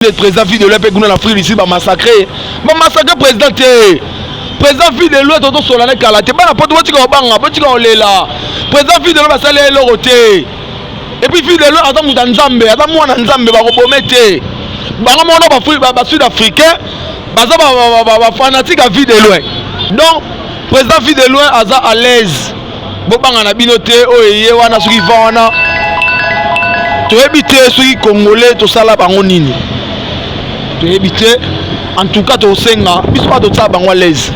Le président Fidèle Loué peut l'Afrique ici va massacrer. Va massacrer président T. Président Fidèle Loué toto solane kalate. Ba na poto botika obanga, botika olela. Président Fidèle Loué va saler l'oroté. Et puis Fidèle Loué attend muta nzambe, attend mwana nzambe ba kobomete. Ba mona ba sud-africain, ba fanatique à Fidèle Loué. Donc président Fidèle Loué aza à l'aise. Bobanga na binote oyeye wana soki va wana. Tu éviter ceux qui congolais to sala bango nini. Tu éviter en tout cas to senga biso pas to sala bango à l'aise.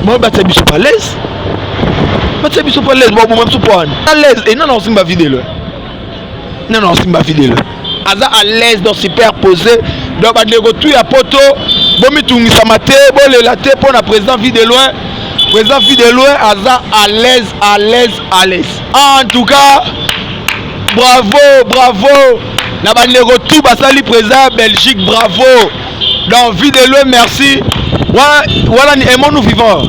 Moi ba biso pas à l'aise. Ba biso pas à l'aise, moi biso pas à l'aise et non simba Fidèle. Non simba Fidèle. Aza à l'aise dans superposer donc ba nego tout ya poto bomi tungisa mate bolela te pour na président Fidèle. Président Fidèle aza à l'aise. En tout cas bravo na bandeko tout basali président Belgique, bravo. Donc Fidèle merci. Voilà ni aimons nous vivants.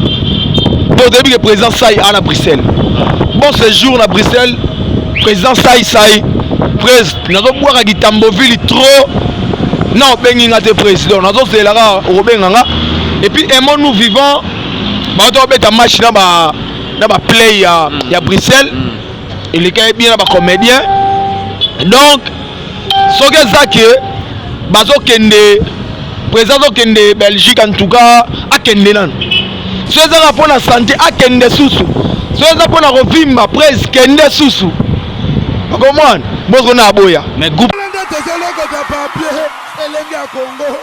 Pour début que président Saï à Bruxelles. Bon séjour na Bruxelles, président Saï presse nazo boire à Tamboville trop. Non, bengi ngate président, nazo c'est là Robenganga. Et puis aimons nous vivants. Ba to beta match na ba play ya Bruxelles. Il est bien na ba comédien. Donc soke zake bazo kende président kende Belgique en tout cas a kende nan. So ezaka pour la santé a kende susu. So ezaka pour la revimba presque kende susu. Comment bozo na boya. Mais groupe Elenga Congo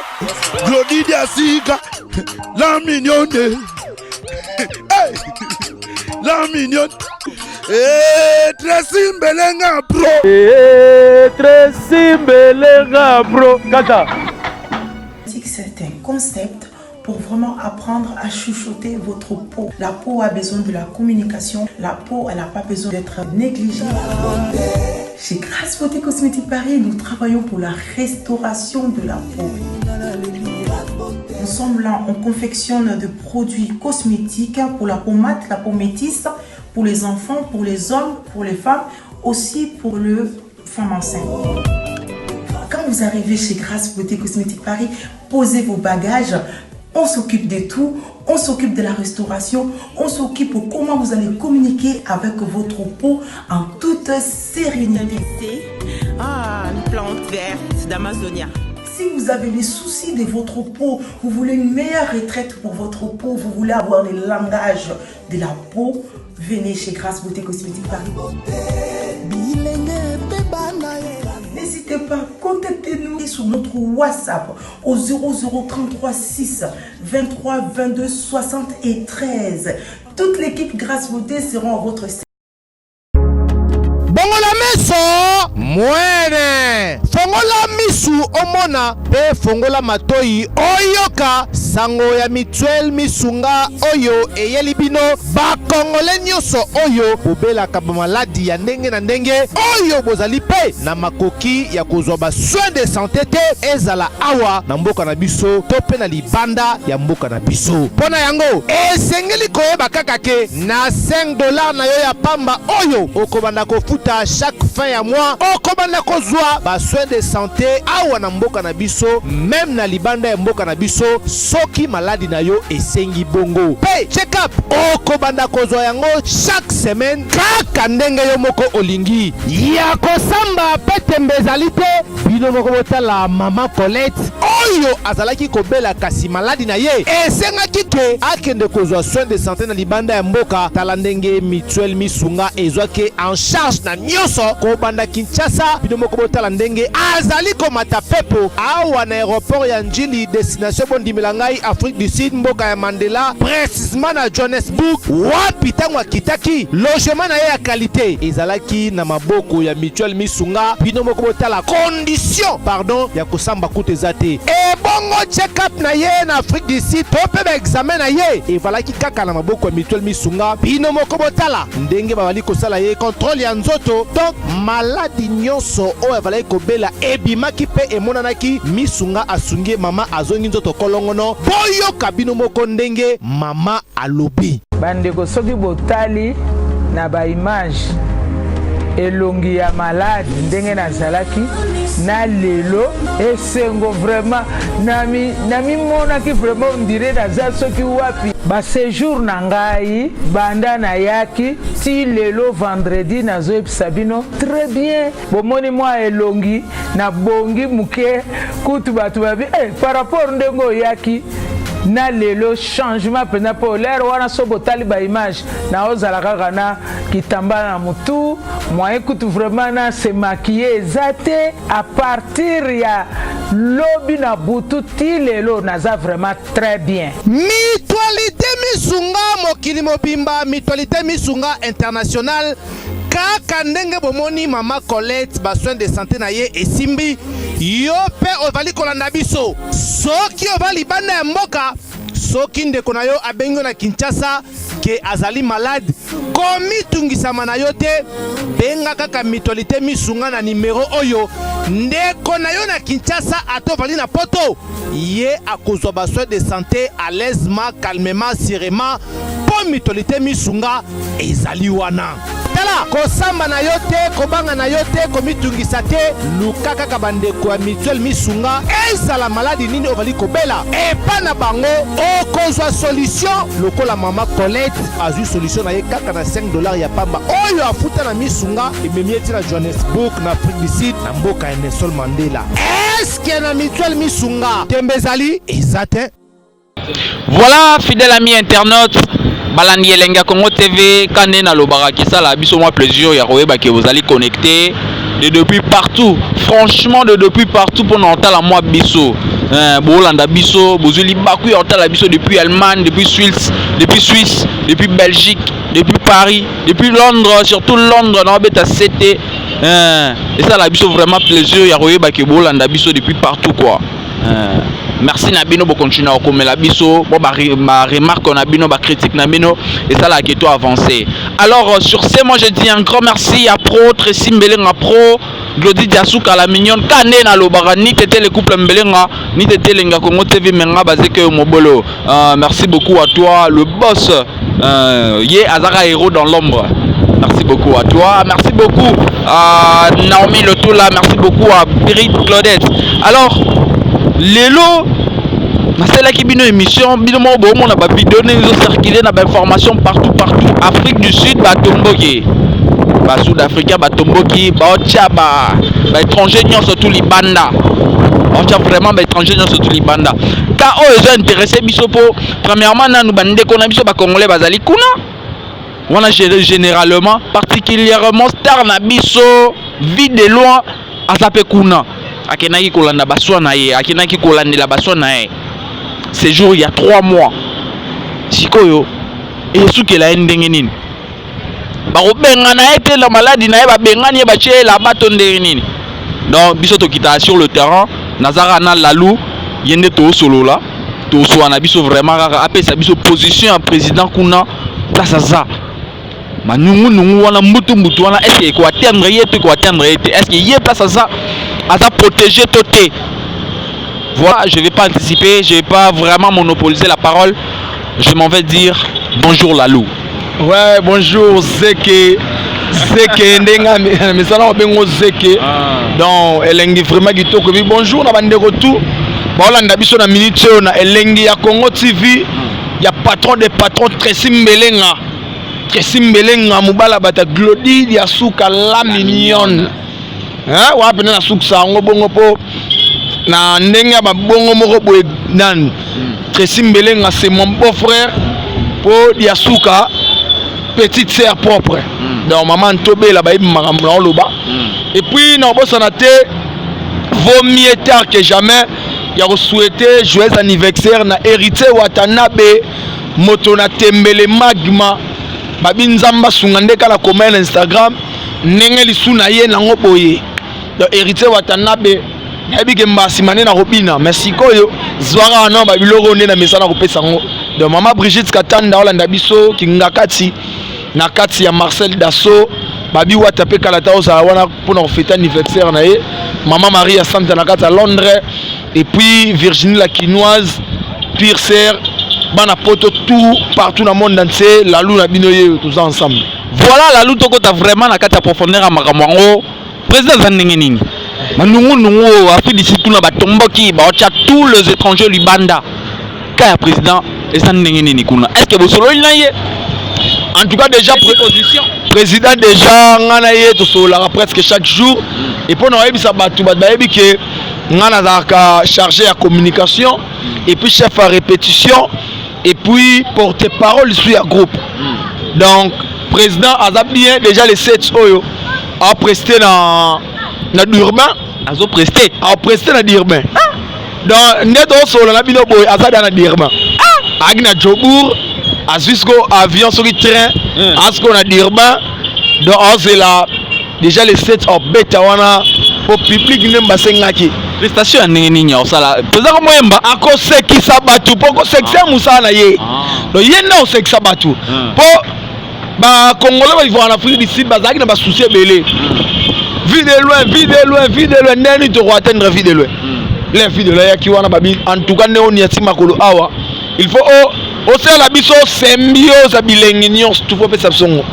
Glody Diasika la mignonne. Hey, la mignonne. Tracy Mbelenga bro. Tracy Mbelenga bro. Kata. C'est un concept pour vraiment apprendre à chuchoter votre peau. La peau a besoin de la communication. La peau, elle n'a pas besoin d'être négligée. Chez Grasse Beauté Cosmétique Paris, nous travaillons pour la restauration de la peau. Nous sommes là, on confectionne des produits cosmétiques pour la peau mate, la peau métisse, pour les enfants, pour les hommes, pour les femmes, aussi pour les femmes enceintes. Quand vous arrivez chez Grasse Beauté Cosmétique Paris, posez vos bagages, on s'occupe de tout, on s'occupe de la restauration, on s'occupe de comment vous allez communiquer avec votre peau en toute sérénité. Une plante verte d'Amazonia. Si vous avez les soucis de votre peau, vous voulez une meilleure retraite pour votre peau, vous voulez avoir le langage de la peau, venez chez Grasse Beauté Cosmétique Paris. N'hésitez pas, contactez-nous sur notre WhatsApp au 0033 6 23 22 73. Toute l'équipe Grasse Beauté sera à votre service. Bongola meso mwene fongola misu omona pe fongola matoi oyoka sango ya mutuelle misunga oyo eyeli bino bakongole nyonso oyo bobelaka bamaladi ya ndenge na ndenge oyo bozali pe na makoki ya kozwa ba soin de santé te ezala awa na mboka na biso to pe na libanda ya mboka na biso. Pona yango esengeli koyeba kaka ke na $5 na yo ya pamba oyo okobanda kofuta chaque fin ya mois okobanda kozwa ba soin de santé awa na mboka na biso même na libanda ya mboka na biso soki maladi na yo esengi bongo pe check up okobanda kozwa yango chaque semaine kaka ndenge yo moko olingi ya kosamba pe tembezali te bino moko botala mama Colette oyo azalaki kobela kasi maladi na ye esengaki ke akende kozwa soin de santé na libanda ya mboka tala ndenge mutuelle misunga ezwaki en charge na nyonso kobanda Kinshasa bino moko botala ndenge azali komata pepo awa na aéroport ya Njili destination bondimela ngai Afrique du Sud mboka ya Mandela précisément na Johannesburg wapi tango akitaki logement na ye ya qualité ezalaki na maboko ya mutuelle misunga bino moko botala condition ya kosamba kutu ezate e bongo check up na ye na Afrique du Sud to pe ba examen na ye evalaki kaka na maboko ya mutuelle misunga bino moko botala ndenge babali kosala ye contrôle ya nzoto donc maladi nyonso oyo avalaki kobela ebimaki pe emonanaki misunga asungi mama azongi nzoto kolongono boyoka bino moko ndenge mama alobi bandeko soki botali na ba image elongi ya malade ndenge nazalaki na lelo esengo vraiment nami monaki vraiment on dirait naza soki wapi ba séjour na ngai banda na yaki ti lelo vendredi nazoyebisa bino très bien bomoni mwa elongi na bongi muke kutu bato babi par rapport ndenge oyaki na lelo changement pena po l'air wana so botali ba image na ozala kaka na kitamba na mutu moyen kutu vraiment na se maquiller ezate à partir ya lobi na butu ti lelo naza vraiment très bien. Mutualité misunga mokili mobimba, mutualité misunga international. Kaka ndenge bomoni mama Colette ba soin de santé na ye esimbi yo pe ovali kolanda biso soki ovali bana ya mboka soki ndeko na yo abengo na Kinshasa ke azali malade komi tungisama na yo te benga kaka mutualité misunga na numero oyo ndeko na yo na Kinshasa ato ovali na poto ye akozwa ba soin de santé à l'aisement calmement sereinement po mutualité misunga ezali wana. Tala kosamba na yo te kobanga na yo te komitungisa te luka kaka bandeko ya mutuelle misunga ezala maladi nini ovali kobela epa na bango okozwa solution lokola mama Colette azwi solution na ye kaka na $5 ya pamba oyo afuta na misunga ememi eti na Johannesburg na Afrique du Sud na mboka ya Nelson Mandela. Eske na mutuelle misunga tembe ezali eza te? Voilà, fidèle ami internaute, Balandi Elenga Congo TV, Kande na lobara kisala biso moi plaisir ya koyeba que vous allez connecter de depuis partout. Franchement de depuis partout pour n'entendre la moi biso. Bolanda biso, bozuli baku ya la biso depuis Allemagne, depuis Suisse, depuis Belgique, depuis Paris, depuis Londres, surtout Londres na beta CT. Et ça la biso vraiment plaisir ya koyeba que bolanda biso depuis partout quoi. Merci Nabino pour continuer à comme la biso, ma remarque on a bino, ma critique Nabino et ça là qui est avancé. Alors sur ce moi je dis un grand merci à Pro Tracy Mbelenga Pro Glody Diasuka la mignonne Kane na lobara ni tete le couple Mbelenga ni tete lenga Congo TV menga basé que mobolo. Merci beaucoup à toi le boss Yé Azara héros dans l'ombre. Merci beaucoup à toi, merci beaucoup à Naomi Lotola, merci beaucoup à Britt Claudette. Alors Lelo, c'est là qui bino émission, bino mo bo mon ba vidéo nous circuler na ba information partout Afrique du Sud ba tomboki. Ba Sud-Africain ba tomboki, ba otia ba étranger nyonso surtout libanda. On tient vraiment ba étranger nyonso surtout libanda. Ka o est intéressé biso po premièrement na nous bande ko na biso ba congolais bazali kuna. On a généralement particulièrement star na biso vie de loin à sape kuna. Akenaki kolanda baswa na ye, akenaki kolandela baswa na ye. Ce jour il y a 3 mois. Sikoyo esuki la ndenge nini. Ba robenga na ete la maladie na ye ba bengani ba tie la bato ndenge nini. Donc biso to kita sur le terrain, Nazara na Lalou yende to solo là, to so na biso vraiment après sa biso position en président kuna place ça. Manungu wana mutu wana est-ce ko atteindre yete ko atteindre yete est-ce que yé place ça à protéger Toté. Voilà, je ne vais pas anticiper, je ne vais pas vraiment monopoliser la parole. Je m'en vais dire bonjour Lalou. Ouais, bonjour Zeke. Zeke ndenga mais ça na bengo Zeke. Donc elengi vraiment kitoko. Bonjour na bande retour. Bolanda biso na minute na elengi ya Congo TV. Ya patron des patrons Tracy Mbelenga. Tracy Mbelenga mubala bata Glody Diasuka la mignonne. Hein, wa pena na suksa ngo bongo po na ndenge ba bongo moko boye nan Tracy Mbelenga c'est mon beau-frère po Diasuka petite sœur propre. Donc maman Tobé là ba makambo na loba. Et puis na bossa na te vaut mieux tard que jamais. Ya ko souhaiter joyeux anniversaire na héritier Watanabe moto na tembele magma babi nzamba sungande kala comment Instagram ndenge lisuna ye nango boye. Donc héritier Watanabe nabi ke mbasi mané na robina merci koyo zwara na ba biloko nde na mesana ko pesa ngo. Donc maman Brigitte Katanda olanda biso kingakati na kati ya Marcel Dasso babi watape kala ta osala wana pour fêter anniversaire na ye. Maman Maria Santa na kati à Londres et puis Virginie la Quinoise Pierre Bana poto tout partout dans le monde entier la luna binoye tous ensemble. voilà la lutte que tu vraiment na kati ya profondeur à Makamango président Zandenge nini manungu nungu Afrique d'ici tout na batomboki ba ocha tous les étrangers libanda kaya président Zandenge nini kuna est-ce que vous solo inaye en tout cas déjà position président déjà ngana ye to sola presque chaque jour et pour nous ça batu bayebi que ngana za chargé à communication et puis chef à répétition et puis porte-parole sur un groupe. Donc président a bien déjà les 7 oyo a presté dans Durban, a presté dans Durban. Donc neto solo na bino boy azada na Durban. Agna Jobour, a jusqu'au avion sur le train, asko na Durban. Donc c'est là déjà les 7 au beta wana au public n'emba sengaki. Prestation nini nya osala. Président ko moyemba ako sekisa batu poko sekisa musana ye. Donc yena o sekisa batu. Po ba Congolais ba vivre en Afrique du Sud bazaki na ba souci belé. Vie de loin nani to ko atteindre vie de loin. Les filles de loin qui wana babi en tout cas néo niati makolo awa. Il faut o se la biso symbiose bilengi nyos tout faut pesa songo.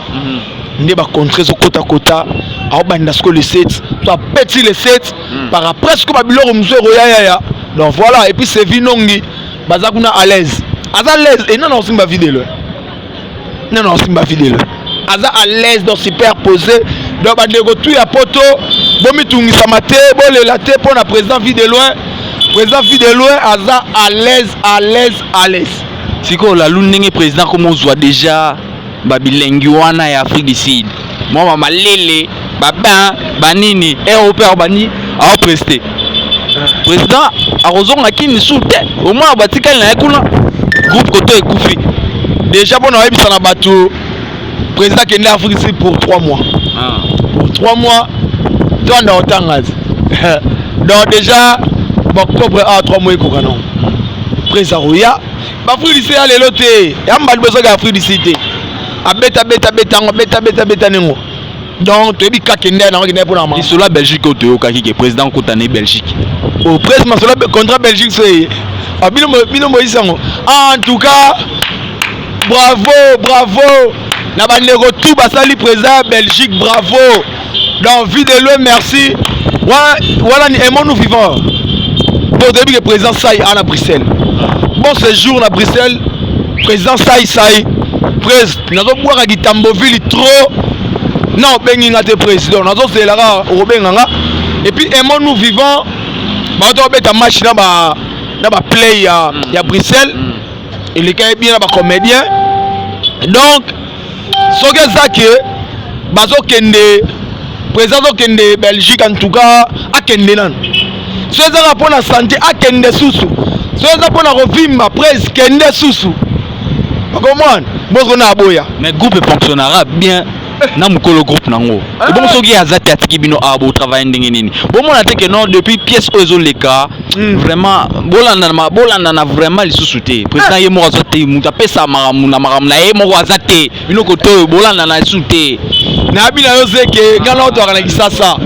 Nde ba contrer so kota kota a banda sko les 7 soit petit les 7 par presque ba biloko mzo ya. Donc voilà et puis c'est vinongi bazakuna à l'aise. Aza à l'aise et non simba vidéo. Non simba vidéo. Aza à l'aise donc superposé donc ba nego tout ya poto bomi tungisa maté bo le laté pour na président vidéo loin. Président vidéo loin aza à l'aise. Siko la lundenge président comme on voit déjà babilengi wana ya Afrique du Sud moi malele baba banini européen bani a presté président a rozonga kini soute au moins batikali na kuna groupe côté ekufi déjà bon on a ebisa na bato président kende Afrique du Sud pour 3 mois pour 3 mois toi na otangazi donc déjà octobre à 3 mois ko kana président roya ba Afrique du Sud ya lelo te ya mbali beso ga Afrique du Sud a beta nengo donc tu dis kakende na ngine pour na ma isola Belgique au teo kaki ke président kotané Belgique au président sur le contrat Belgique c'est bino moisango en tout cas bravo na ba nego tout basali président Belgique bravo donc vie de loin merci voilà ni aimons nous vivants pour début que président Saï à Bruxelles bon séjour à Bruxelles président Saï président nazo boire ki Tamboville trop non bengi ngate président nazo c'est là robenganga et puis aimons nous vivants ba to beta match na ba play ya Bruxelles et les gars bien na ba comédien donc soke zake bazo kende président kende Belgique en tout cas a kende nan so za pour la santé a kende susu so za pour la revimba presque kende susu comment bon na boya mais groupe fonctionnera bien na mukolo groupe nango et bon soki azati atiki bino abo travail ndenge nini bon mona te que non depuis pièce ozo leka vraiment bolanda na vraiment lisusu te président ye mo azate muta pesa maramu na ye mo azate bino koto bolanda na lisusu te na bina yo zeke ngana oto akana kisasa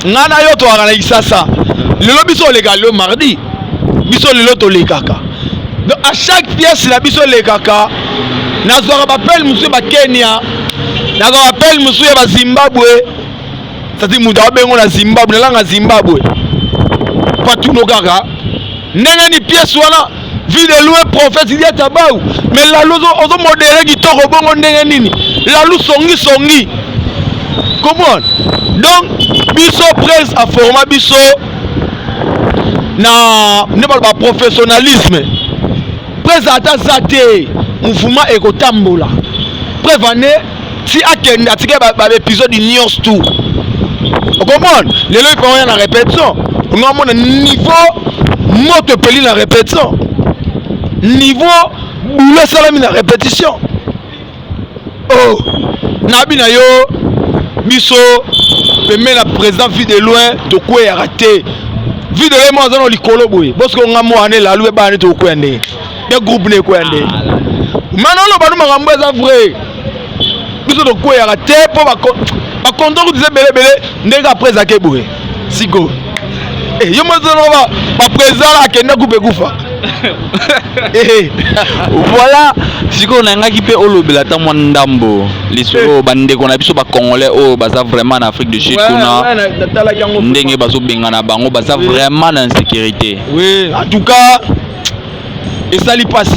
ngana yo to akana kisasa lelo biso leka le mardi biso lelo to lekaka donc à chaque pièce la biso lekaka nazwaka bapele mosusu ba Kenya nazwaka bapele mosusu ya ba Zimbabwe c'est-à-dire mutu abengo na Zimbabwe nalanga Zimbabwe patuno kaka ndenge ni pièce wana vie de loin prophète il y a tabau mais la lozo ozo modéré kitoko bongo ndenge nini la lu songi comment donc biso presse à format biso na nebal ba professionnalisme présenta zate mouvement ekotambola prévané si akende atike ba épisode news tout comment les gens font rien en répétition on a mon niveau moto peli la répétition niveau boulot salami la répétition oh nabina yo biso pemé la président vie de loin to ko ya raté vie de loin mo zano likolo boy parce que on a mo ané la loué ba ne to ko ndé des groupes ne ko ndé maintenant lo ba no makambo za vrai biso to ko ya raté po ba konto disait belé ndenge après za ke boy sigo yo mo zano ba président la kenda coupe kufa Voilà, siko na ngaki pe olobela ta mwa ndambo lisolo bandeko na biso ba congolais o baza vraiment en Afrique du Sud kuna ndenge bazo bengana bango baza vraiment en sécurité. Oui, en tout cas et ça li passe.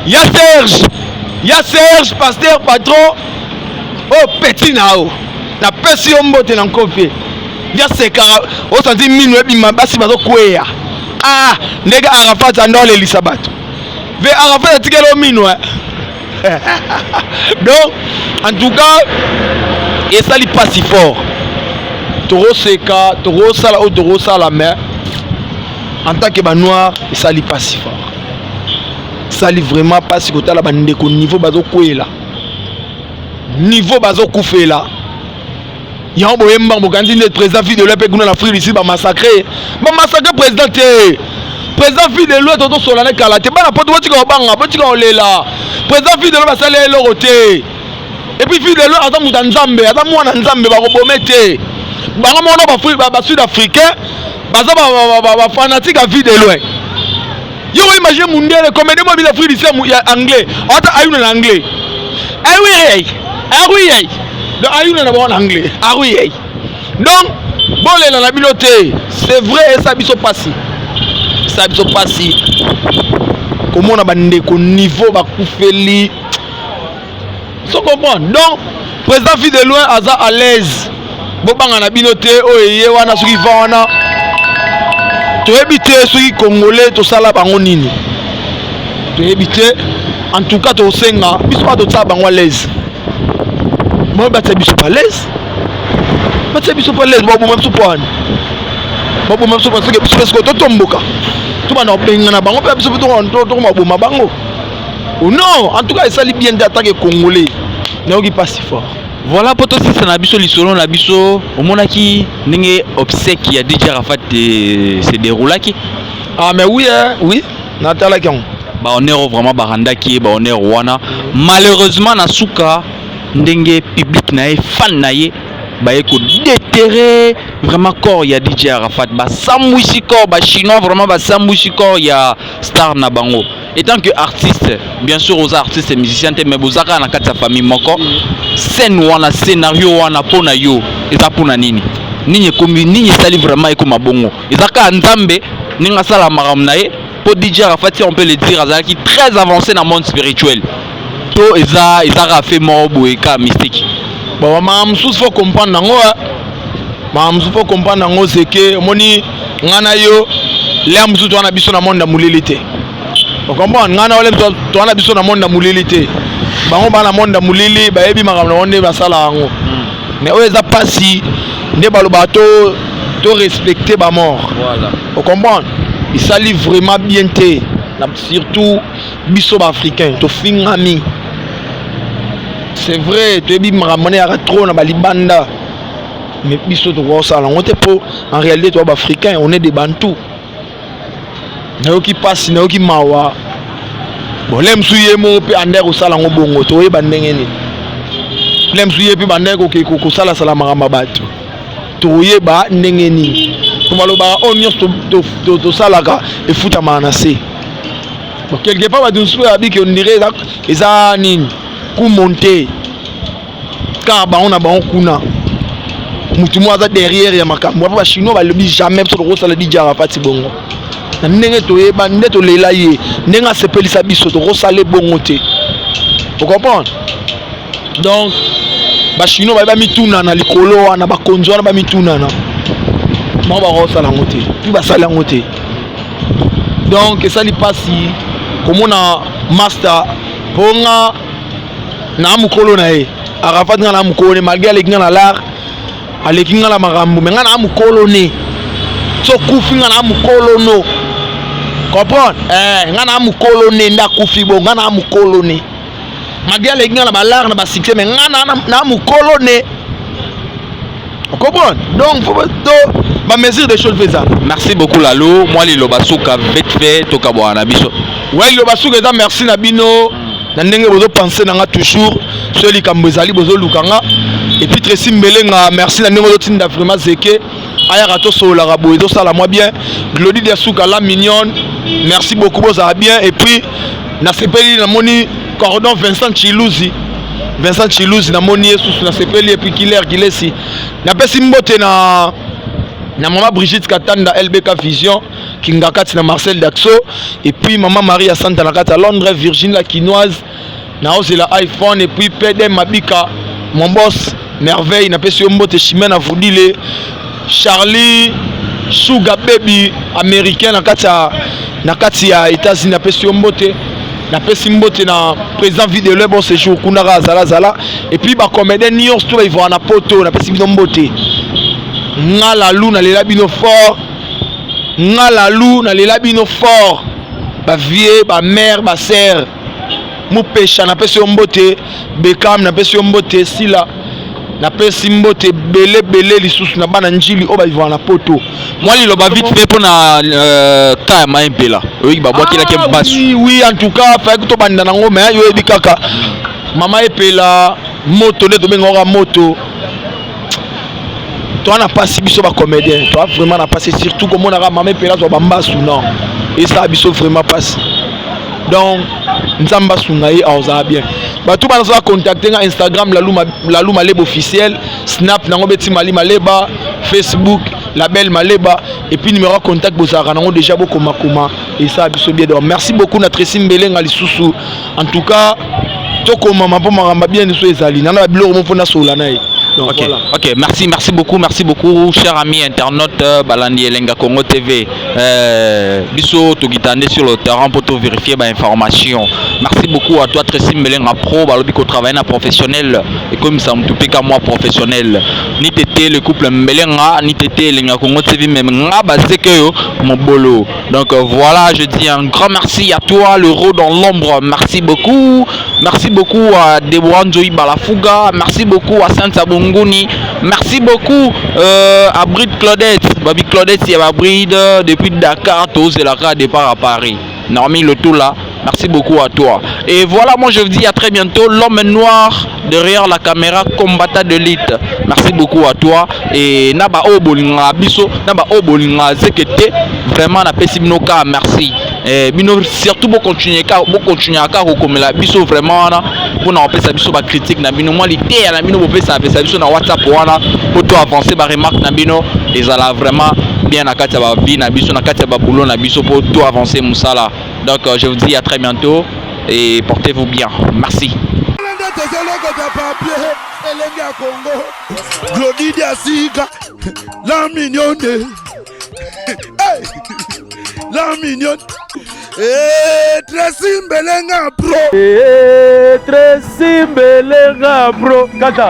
Il y a Serge, pasteur, patron. Oh petit nao. Na pesi ombote na kofi. Il y a Sekara, o senti minwe bima basi bazo kweya. Ah, ndega Arafat andole lisabato. Ve Arafat tikelo minwe. Donc, en tout cas, et ça li pas si fort. Toro Seka, Toro Sala ou Toro Sala mais en tant que noir, et ça li pas si fort. Ça li vraiment pas si côté la bande ko niveau bazo kwela. Niveau bazo koufela. Ya boye mbambo quand il est président fille de l'EP kuna na Afrique ici ba massacrer. Ba massacrer président te. Président fille de l'autre to solana kala te bana poto botika obanga botika olela. Président fille de l'autre basale eloko te. Et puis fille de l'autre ata muta nzambe, ata mwana nzambe ba ko bomete. Ba mona ba sud africain, baza ba fanatique à fille de l'autre. Yo imagine mundele comédie mobile Afrique ici anglais. Ata ayuna en anglais. Ah oui. Donc ayuna na bon anglais. Ah oui. Donc bon les la biloté, c'est vrai ça biso passi. Ça biso passi. Comment on a bandé ko niveau ba koufeli. So comprendre. Donc président fille de loin aza à l'aise. Bo banga na biloté o yé wana soki va wana. To éviter soki congolais to sala bango nini. To éviter en tout cas to senga biso pas to sala bango à l'aise. Moi ba biso pas l'aise. Ba biso pas l'aise, bo même soupane. Bo même soupane parce que to tomboka. Tout ba na benga na bango pe biso to ma bango. Ou non, en tout cas ça li bien d'attaquer congolais. N'ogi pas si fort. Voilà pour toi c'est na biso lisolo na biso omonaki ndenge obsèque ya DJ Arafat se déroulaki. Ah mais oui hein, oui, natala kion. Ba honneur vraiment barandaki ba honneur wana. Malheureusement na suka ndenge public na fan na ye ba eko déterrer vraiment corps ya DJ Arafat ba samwishi corps ba chinois vraiment ba samwishi corps ya star na bango. Étant que artiste, bien sûr aux artistes et musiciens mais bozaka na kati famille moko scène wana scénario wana pona yo eza pona nini nini komi nini sali vraiment eko mabongo ezaka nzambe ninga sala maram na ye po DJ Arafat on peut le dire azaki très avancé dans le monde spirituel to ezaka fait mobo et ka mystique. Bon maam sous faut comprendre nango maam sous faut comprendre nango c'est que moni ngana yo l'am sous to na biso na monde mulilité. On comprend ngana ole to na biso na monde mulilité. Bango bana monde mulili ba yebi makamna onde basala ngo. Mais o eza pasi nde baloba to respecter ba mort. Voilà. On comprend. Il s'allie vraiment bien té. Surtout biso ba africain to fingami. C'est vrai, tu es bien ramené à trop na balibanda. Mais biso to ko sala ngote po en réalité toi africain, on est des bantous. Nayoki passe nayoki mawa. Bon lem suye mo pe ander ko sala ngo bongo to yeba ndenge ni. Lem suye pe bander ko sala sala maramba bato. To yeba ndenge ni. To maloba onion to sala ka e futa manase. Bon quelque part ba dunsu abi que on dirait eza nini ku monter. Car ba on a ba on kuna. Mutu mo aza derrière ya makambo. Ba chinois ba lebi jamais so ko sala DJ Arafat bongo. Ndenge to yeba ndenge to lela ye ndenge sepelisa biso to rosale bongo te. Vous comprenez? Donc ba chino ba mituna na likolo wana ba konzo wana ba mituna na mo ba rosala ngote puis ba sala ngote. Donc ça li pasi comme on a master ponga na mukolo na ye Arafat na mukolo malgré les ngana lar aleki ngana marambo mais ngana mukolo ne so kufinga na mukolo no. Comprendre? Ngana mukolo ne nda kufi bo ngana mukolo ne. Malgré les ngana balar na ba succès mais ngana na mukolo ne. Comprendre? Donc faut ba mesure des choses fait ça. Merci beaucoup Lalo. Moi les lobasuka vite fait toka bwana biso. Ouais lobasuka za merci na bino. Na ndenge bozo penser nanga toujours celui kambezali bozo lukanga et puis Tracy Mbelenga merci na ndenge bozo tinda vraiment zeke aya rato so la rabo ezo sala moi bien Glody de Souka la mignonne merci beaucoup bozala bien et puis nasepeli namoni cordon Vincent Chiluzi namoni esusu nasepeli et puis Kilesi napesi mbote na maman Brigitte Katanda LBK Vision Kinga kati na Marcel Daxo et puis maman Maria Santa na kati à Londres, Virginie la Quinoise na ose la iPhone et puis PD Mabika mon boss merveille na pesi mbote Chimène Avudile Charlie Sugar Baby américain na kati ya États-Unis na pesi mbote na président vidéo bon séjour kunara zala et puis ba comédien New York tout ils vont na poto na pesi mbote Ngala Lou na lela bino fort ba vie ba mère ba sœur mu pesha na pesi mbote Bekam na pesi mbote Sila na pesi mbote belé lisusu na bana njili o ba vivre na poto moi li loba vite fait pour na ka maimpela oui ba boki la ke basu oui en tout cas fa ko banda na ngome yo ebi kaka mama epela moto ne to benga moto. Toi n'a pas si biso ba comédien, toi vraiment n'a pas surtout comme on a maman pela toi bamba sou non et ça biso vraiment passe. Donc nzamba sungaye aoza bien. Ba tout bana so contacter na Instagram la Lou Maleba officiel, Snap nango beti Mali Maleba, Facebook label Maleba et puis numéro de contact bozara nango déjà beaucoup makoma et ça biso bien. Donc merci beaucoup na Tracy Mbelenga lisusu. En tout cas toko mama po maramba bien so ezali nana biloko mo pona sola nae. Donc, ok, voilà. Ok, merci beaucoup, chers amis internautes Balandi Elenga Congo TV. Biso Togitande sur le terrain pour vérifier ma information. Merci beaucoup à toi Tracy Mbelenga Pro, balobi ko travailler na professionnel et comme ça me toupe qu'à moi professionnel. Ni tété le couple Mbelenga, ni tété Elenga Congo TV même nga basé que yo mon bolo. Donc voilà, je dis un grand merci à toi le Ro dans l'ombre. Merci beaucoup à Deborah Nzoï Balafuga, merci beaucoup à Saint Nguni. Merci beaucoup à Bride Claudette. Babi Claudette, il y a Bride depuis Dakar, tous et la car départ à Paris. Normi le tout là. Merci beaucoup à toi. Et voilà, moi je vous dis à très bientôt. L'homme noir derrière la caméra, combattant de l'élite. Merci beaucoup à toi. Et Naba Obolinga Biso, Naba Obolinga Zekete. Vraiment, na Pessimnoka, merci. Et bino surtout pour continuer à comme la biso vraiment pour na opesa biso ba critique na bino moi l'idée na bino opesa biso na WhatsApp wana pour toi avancer ba remarque na bino et ça là vraiment bien na kati ba vie na biso na kati ba boulot na biso pour tout avancer musala. Donc je vous dis à très bientôt et portez-vous bien. Merci. La mignonne. Tracy Mbelenga Pro. Tracy Mbelenga Pro. Kata.